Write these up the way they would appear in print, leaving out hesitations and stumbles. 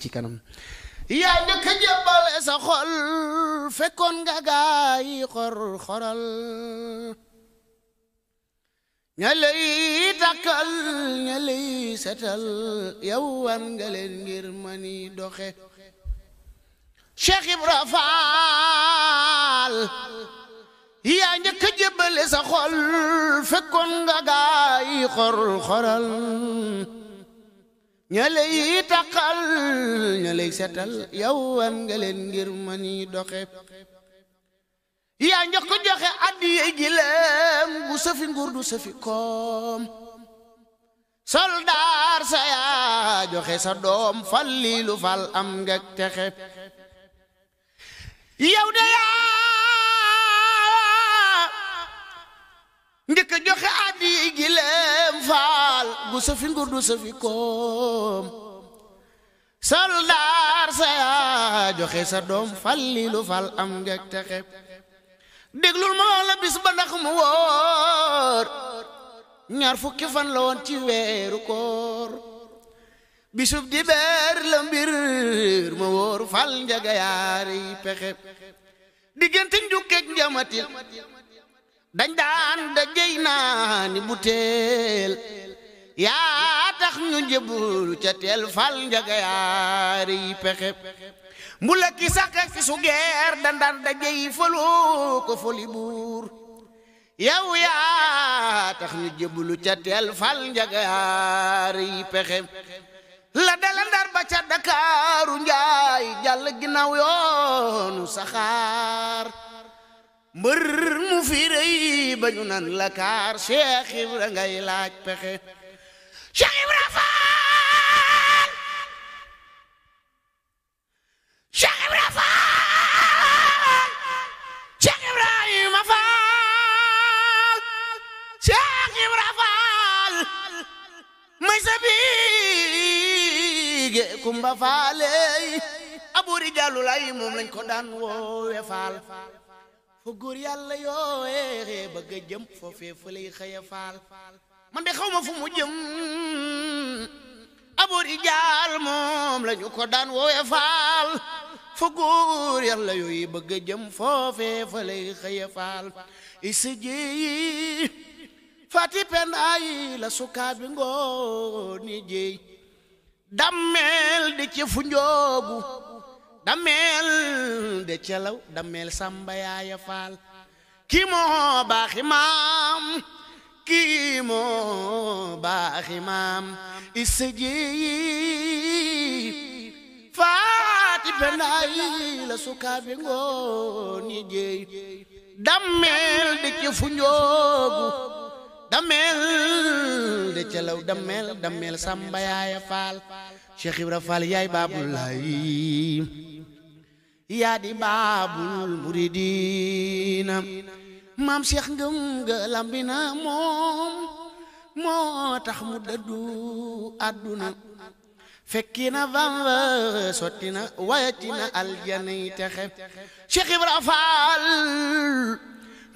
ci kanam yaa njëkk a jébbal sa xol fekkoon nga gaay xor-xoral ña lay takkal ña lay setal yow wan nga leen ngir mani doxe Cheikh Ibra Faal yaa njëkk a jébbal sa xol fekkoon nga gaay xor-xoral ña lay takkal ña lay setal yow wan nga leen ngir mani doxe yaa njëkk joxe addiya gileem bu safi nguur du safi koom soldaar sa yaa joxe sa doom fal liilu fal am nga texe yow de yaa njëkk joxe addiya gileem faal bu safi nguur du safi koom soldaar sa yaa joxe sa doom fal liilu fal am nga texe déglul ma la bis ba ndax mu wóor ñaar fukki fan la woon ci weeru koor bisub dibeer la mbir ma wóor fal njaga yaari pexe diggante njukkeek njamatil dañ daan da jey naa ni bu teel yaa tax ñu njëbul ca teel fal njaga yaari pexe mbula ki sax ki su geer dandan dajey foloo ko foli buur yow yaa tax ñu jébbalu ca teel fal njagaar yi pexe la dala Ndar ba ca Dakaaru Njaay jàll ginnaaw yoonu saxaar mbër mu fi rëy ba ñu nan la kaar Cheikh Ibra ngay laaj pexe Cheikh Ibra Faal Cheikh Ibra Faal Cheikh Ibrahima Faal Cheikh Ibra Faal may sa biige Kumba Faaley aburi jàllu lay moom lañ ko daan woowe Faal fo góor yàlla yooye bëgg a jëm foofee fa lay xëya Faal man de xaw ma fu mu jëm aburi jàll moom lañu ko daan woowe Faal fa góor yàlla yooyu bëgg a jëm foofee fa lay xëya Faal isa jéyi fati pendaay la sukaabi ngooni jéy dammeel de ci fu njoogu dammeel de celaw dammeel samba yaaya Faal kii moo baaxi maam kii moo baaxi maam isa jéyi faati pendaay la sukaabi ngooni jéy dammeel de ci fu njoogu dammeel de celaw dammeel samba yaaya Faal Cheikh Ibra Faal yaay baabulaay yaa di baabul muridiina maam Cheikh ngëm nga lambina moom moo tax mu dëddu àdduna fekki na Bamba sotti na wayatina aljana yi texe Cheikh Ibra Faal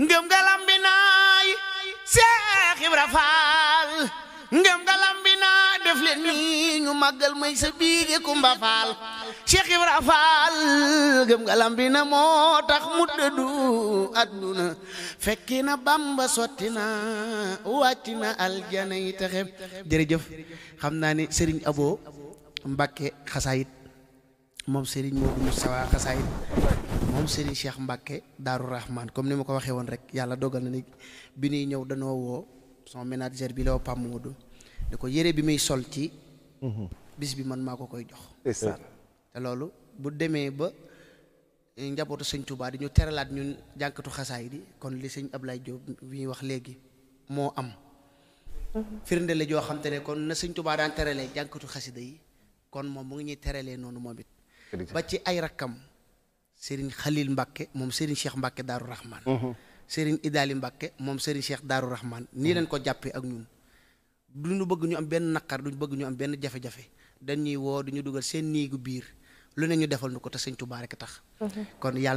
ngëm nga lambinaay Cheikh Ibra Faal ngëm nga lambina def leen nii ñu màggal may sa biige Kumba Faal Cheikh Ibra Faal ngëm nga lambina moo tax mu dëddu àdduna fekki na Bamba sotti na wàcci na aljana yi texe jërëjëf xam naa ni Serigne Abo Mbacke xasaayit moom Serigne Modou Moustapha xasaayit moom Serigne Cheikh Mbacke Daaru Rahman comme ni ma ko waxee woon rek yàlla dogal na ni bi ñuy ñëw danoo woo son manager bi la woo Pam Modou da ko yére bi muy sol ci bis bi man maa ko koy jox te loolu bu demee ba njabootu sëñ Touba di ñu teralaat ñun jànkatu xasaayit yi kon li sëñ Ablaye Diop bi ñuy wax léegi moo am firnde la joo xam te ne kon na sëñ Touba daan teralee jànkatu xasida yi kon moom mu ngi ñuy teralee noonu moom it ba ci ay rakkam Serigne Khalil Mbacke moom Serigne Cheikh Mbacke Daaru Rahman Serigne Idali Mbacke moom Serigne Cheikh Daaru Rahman nii leen ko jàppee ak ñun duñu bëgg ñu am benn naqar duñu bëgg ñu am benn jafe-jafe dañuy woo duñu dugal seen niigu biir lu ne ñu defal nu ko te sëñ Touba rek tax kon yàlla